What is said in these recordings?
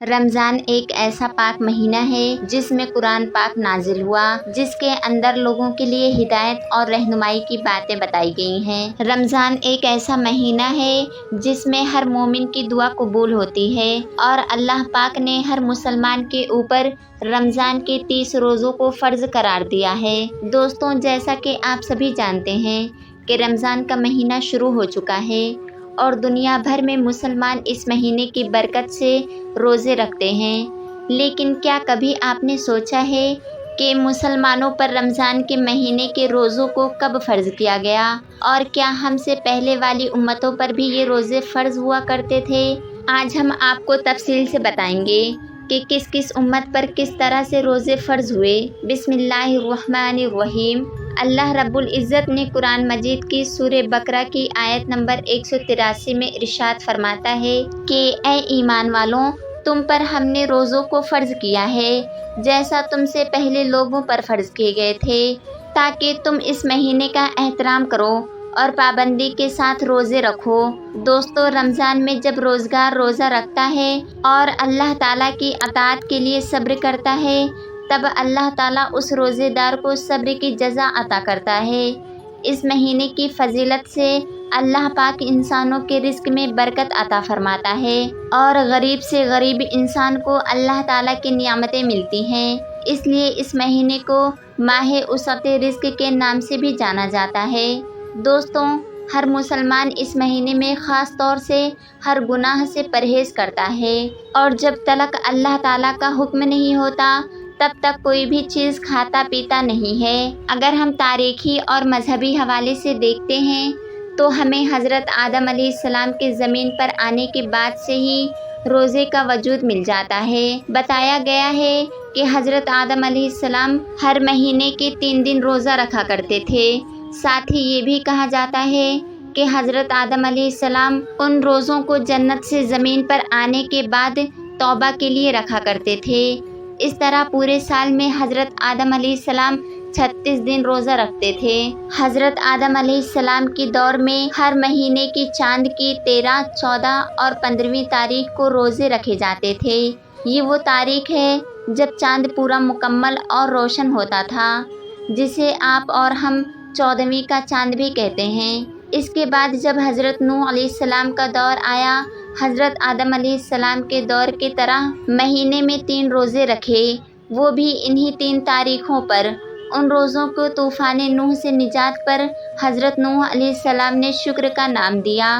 رمضان ایک ایسا پاک مہینہ ہے جس میں قرآن پاک نازل ہوا، جس کے اندر لوگوں کے لیے ہدایت اور رہنمائی کی باتیں بتائی گئی ہیں۔ رمضان ایک ایسا مہینہ ہے جس میں ہر مومن کی دعا قبول ہوتی ہے اور اللہ پاک نے ہر مسلمان کے اوپر رمضان کے 30 روزوں کو فرض قرار دیا ہے۔ دوستوں، جیسا کہ آپ سبھی جانتے ہیں کہ رمضان کا مہینہ شروع ہو چکا ہے اور دنیا بھر میں مسلمان اس مہینے کی برکت سے روزے رکھتے ہیں، لیکن کیا کبھی آپ نے سوچا ہے کہ مسلمانوں پر رمضان کے مہینے کے روزوں کو کب فرض کیا گیا، اور کیا ہم سے پہلے والی امتوں پر بھی یہ روزے فرض ہوا کرتے تھے؟ آج ہم آپ کو تفصیل سے بتائیں گے کہ کس کس امت پر کس طرح سے روزے فرض ہوئے۔ بسم اللہ الرحمن الرحیم۔ اللہ رب العزت نے قرآن مجید کی سورہ بقرہ کی آیت نمبر 183 میں ارشاد فرماتا ہے کہ اے ایمان والوں، تم پر ہم نے روزوں کو فرض کیا ہے جیسا تم سے پہلے لوگوں پر فرض کیے گئے تھے، تاکہ تم اس مہینے کا احترام کرو اور پابندی کے ساتھ روزے رکھو۔ دوستو، رمضان میں جب روزگار روزہ رکھتا ہے اور اللہ تعالیٰ کی اطاعت کے لیے صبر کرتا ہے، تب اللہ تعالیٰ اس روزے دار کو صبر کی جزا عطا کرتا ہے۔ اس مہینے کی فضیلت سے اللہ پاک انسانوں کے رزق میں برکت عطا فرماتا ہے اور غریب سے غریب انسان کو اللہ تعالیٰ کی نعمتیں ملتی ہیں۔ اس لیے اس مہینے کو ماہ وسعت رزق کے نام سے بھی جانا جاتا ہے۔ دوستوں، ہر مسلمان اس مہینے میں خاص طور سے ہر گناہ سے پرہیز کرتا ہے، اور جب تلک اللہ تعالیٰ کا حکم نہیں ہوتا تب تک کوئی بھی چیز کھاتا پیتا نہیں ہے۔ اگر ہم تاریخی اور مذہبی حوالے سے دیکھتے ہیں تو ہمیں حضرت آدم علیہ السلام کے زمین پر آنے کے بعد سے ہی روزے کا وجود مل جاتا ہے۔ بتایا گیا ہے کہ حضرت آدم علیہ السلام ہر مہینے کے 3 دن روزہ رکھا کرتے تھے۔ ساتھ ہی یہ بھی کہا جاتا ہے کہ حضرت آدم علیہ السلام ان روزوں کو جنت سے زمین پر آنے کے بعد توبہ کے لیے رکھا کرتے تھے۔ اس طرح پورے سال میں حضرت آدم علیہ السلام 36 دن روزہ رکھتے تھے۔ حضرت آدم علیہ السلام کی دور میں ہر مہینے کی چاند کی 13، 14 اور 15ویں تاریخ کو روزے رکھے جاتے تھے۔ یہ وہ تاریخ ہے جب چاند پورا مکمل اور روشن ہوتا تھا، جسے آپ اور ہم 14ویں کا چاند بھی کہتے ہیں۔ اس کے بعد جب حضرت نوح علیہ السلام کا دور آیا، حضرت آدم علیہ السلام کے دور کی طرح مہینے میں 3 روزے رکھے، وہ بھی انہی 3 تاریخوں پر۔ ان روزوں کو طوفان نوح سے نجات پر حضرت نوح علیہ السلام نے شکر کا نام دیا،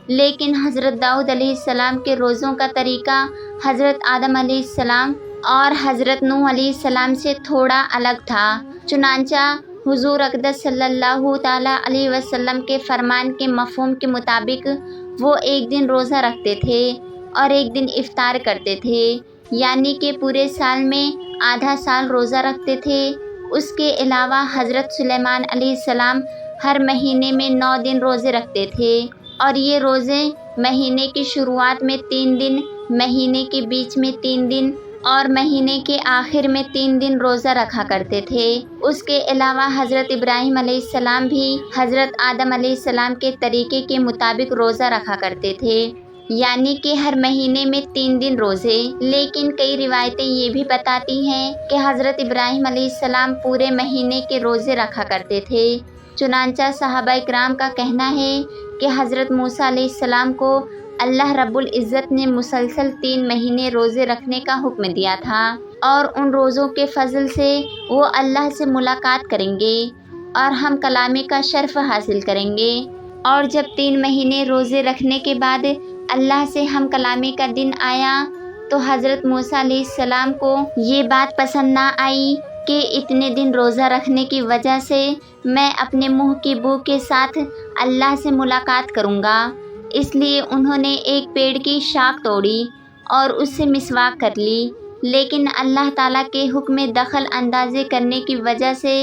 لیکن حضرت داؤد علیہ السلام کے روزوں کا طریقہ حضرت آدم علیہ السلام اور حضرت نوح علیہ السلام سے تھوڑا الگ تھا۔ چنانچہ حضور اقدس صلی اللہ تعالیٰ علیہ وسلم کے فرمان کے مفہوم کے مطابق وہ ایک دن روزہ رکھتے تھے اور ایک دن افطار کرتے تھے، یعنی کہ پورے سال میں آدھا سال روزہ رکھتے تھے۔ اس کے علاوہ حضرت سلیمان علیہ السلام ہر مہینے میں 9 دن روزے رکھتے تھے، اور یہ روزے مہینے کی شروعات میں 3 دن، مہینے کے بیچ میں 3 دن اور مہینے کے آخر میں 3 دن روزہ رکھا کرتے تھے۔ اس کے علاوہ حضرت ابراہیم علیہ السلام بھی حضرت آدم علیہ السلام کے طریقے کے مطابق روزہ رکھا کرتے تھے، یعنی کہ ہر مہینے میں 3 دن روزے۔ لیکن کئی روایتیں یہ بھی بتاتی ہیں کہ حضرت ابراہیم علیہ السلام پورے مہینے کے روزے رکھا کرتے تھے۔ چنانچہ صحابہ کرام کا کہنا ہے کہ حضرت موسیٰ علیہ السلام کو اللہ رب العزت نے مسلسل 3 مہینے روزے رکھنے کا حکم دیا تھا، اور ان روزوں کے فضل سے وہ اللہ سے ملاقات کریں گے اور ہم کلامی کا شرف حاصل کریں گے۔ اور جب 3 مہینے روزے رکھنے کے بعد اللہ سے ہم کلامی کا دن آیا تو حضرت موسیٰ علیہ السلام کو یہ بات پسند نہ آئی کہ اتنے دن روزہ رکھنے کی وجہ سے میں اپنے منہ کی بو کے ساتھ اللہ سے ملاقات کروں گا، اس لیے انہوں نے ایک پیڑ کی شاخ توڑی اور اس سے مسواک کر لی، لیکن اللہ تعالیٰ کے حکم میں دخل اندازی کرنے کی وجہ سے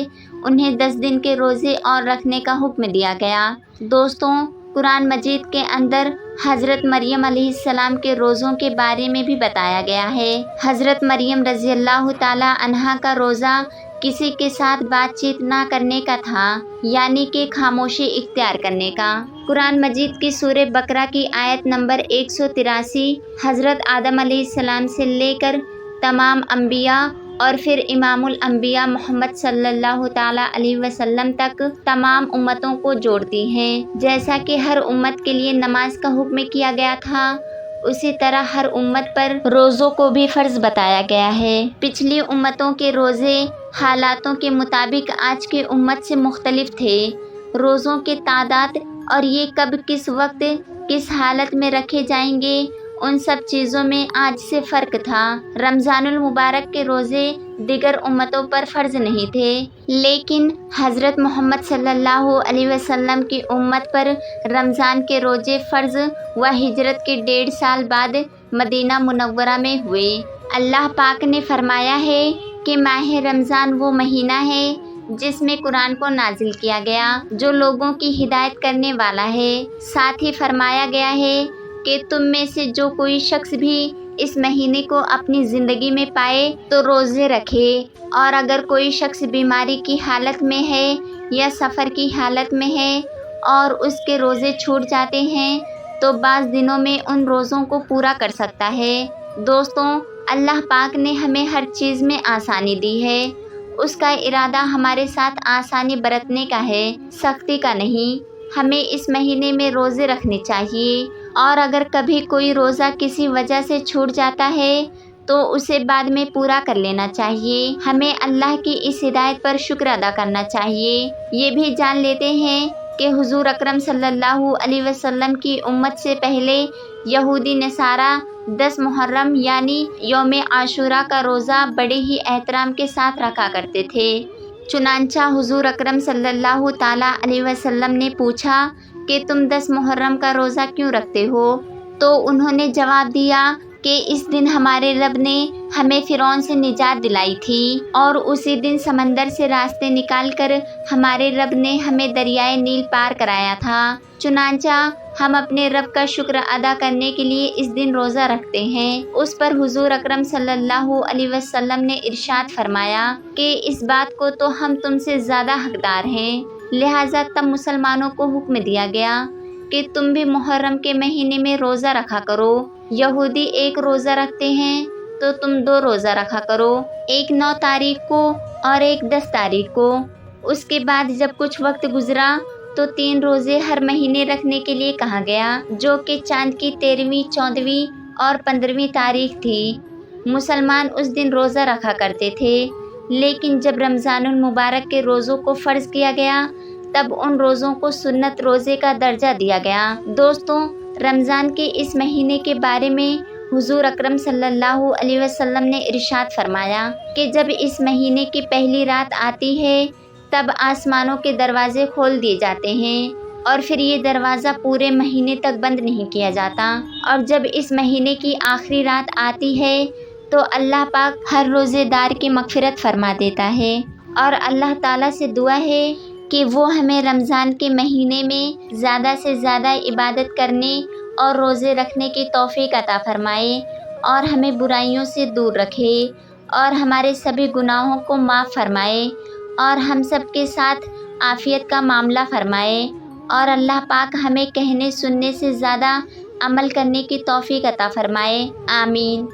انہیں 10 دن کے روزے اور رکھنے کا حکم دیا گیا۔ دوستوں، قرآن مجید کے اندر حضرت مریم علیہ السلام کے روزوں کے بارے میں بھی بتایا گیا ہے۔ حضرت مریم رضی اللہ تعالیٰ عنہا کا روزہ کسی کے ساتھ بات چیت نہ کرنے کا تھا، یعنی کہ خاموشی اختیار کرنے کا۔ قرآن مجید کی سورہ بقرہ کی آیت نمبر 183 حضرت آدم علیہ السلام سے لے کر تمام انبیاء اور پھر امام الانبیاء محمد صلی اللہ تعالیٰ علیہ وسلم تک تمام امتوں کو جوڑتی ہیں۔ جیسا کہ ہر امت کے لیے نماز کا حکم کیا گیا تھا، اسی طرح ہر امت پر روزوں کو بھی فرض بتایا گیا ہے۔ پچھلی امتوں کے روزے حالاتوں کے مطابق آج کی امت سے مختلف تھے۔ روزوں کے تعداد اور یہ کب کس وقت کس حالت میں رکھے جائیں گے، ان سب چیزوں میں آج سے فرق تھا۔ رمضان المبارک کے روزے دیگر امتوں پر فرض نہیں تھے، لیکن حضرت محمد صلی اللہ علیہ وسلم کی امت پر رمضان کے روزے فرض و ہجرت کے 1.5 سال بعد مدینہ منورہ میں ہوئے۔ اللہ پاک نے فرمایا ہے کہ ماہ رمضان وہ مہینہ ہے جس میں قرآن کو نازل کیا گیا، جو لوگوں کی ہدایت کرنے والا ہے۔ ساتھ ہی فرمایا گیا ہے کہ تم میں سے جو کوئی شخص بھی اس مہینے کو اپنی زندگی میں پائے تو روزے رکھے، اور اگر کوئی شخص بیماری کی حالت میں ہے یا سفر کی حالت میں ہے اور اس کے روزے چھوٹ جاتے ہیں تو بعض دنوں میں ان روزوں کو پورا کر سکتا ہے۔ دوستوں، اللہ پاک نے ہمیں ہر چیز میں آسانی دی ہے۔ اس کا ارادہ ہمارے ساتھ آسانی برتنے کا ہے، سختی کا نہیں۔ ہمیں اس مہینے میں روزے رکھنے چاہیے، اور اگر کبھی کوئی روزہ کسی وجہ سے چھوٹ جاتا ہے تو اسے بعد میں پورا کر لینا چاہیے۔ ہمیں اللہ کی اس ہدایت پر شکر ادا کرنا چاہیے۔ یہ بھی جان لیتے ہیں کہ حضور اکرم صلی اللہ علیہ وسلم کی امت سے پہلے یہودی نصارہ 10 محرم یعنی یوم عاشوراء کا روزہ بڑے ہی احترام کے ساتھ رکھا کرتے تھے۔ چنانچہ حضور اکرم صلی اللہ تعالیٰ علیہ وسلم نے پوچھا کہ تم 10 محرم کا روزہ کیوں رکھتے ہو؟ تو انہوں نے جواب دیا کہ اس دن ہمارے رب نے ہمیں فرعون سے نجات دلائی تھی، اور اسی دن سمندر سے راستے نکال کر ہمارے رب نے ہمیں دریائے نیل پار کرایا تھا۔ چنانچہ ہم اپنے رب کا شکر ادا کرنے کے لیے اس دن روزہ رکھتے ہیں۔ اس پر حضور اکرم صلی اللہ علیہ وسلم نے ارشاد فرمایا کہ اس بات کو تو ہم تم سے زیادہ حقدار ہیں، لہٰذا تب مسلمانوں کو حکم دیا گیا کہ تم بھی محرم کے مہینے میں روزہ رکھا کرو۔ یہودی 1 روزہ رکھتے ہیں تو تم 2 روزہ رکھا کرو، ایک 9 تاریخ کو اور ایک 10 تاریخ کو۔ اس کے بعد جب کچھ وقت گزرا تو 3 روزے ہر مہینے رکھنے کے لیے کہا گیا، جو کہ چاند کی 13ویں، 14ویں اور 15ویں تاریخ تھی۔ مسلمان اس دن روزہ رکھا کرتے تھے، لیکن جب رمضان المبارک کے روزوں کو فرض کیا گیا تب ان روزوں کو سنت روزے کا درجہ دیا گیا۔ دوستوں، رمضان کے اس مہینے کے بارے میں حضور اکرم صلی اللہ علیہ وسلم نے ارشاد فرمایا کہ جب اس مہینے کی پہلی رات آتی ہے تب آسمانوں کے دروازے کھول دیے جاتے ہیں، اور پھر یہ دروازہ پورے مہینے تک بند نہیں کیا جاتا، اور جب اس مہینے کی آخری رات آتی ہے تو اللہ پاک ہر روزے دار کی مغفرت فرما دیتا ہے، اور اللہ تعالیٰ سے دعا ہے کہ وہ ہمیں رمضان کے مہینے میں زیادہ سے زیادہ عبادت کرنے اور روزے رکھنے کی توفیق عطا فرمائے، اور ہمیں برائیوں سے دور رکھے، اور ہمارے سبھی گناہوں کو معاف فرمائے، اور ہم سب کے ساتھ عافیت کا معاملہ فرمائے، اور اللہ پاک ہمیں کہنے سننے سے زیادہ عمل کرنے کی توفیق عطا فرمائے۔ آمین۔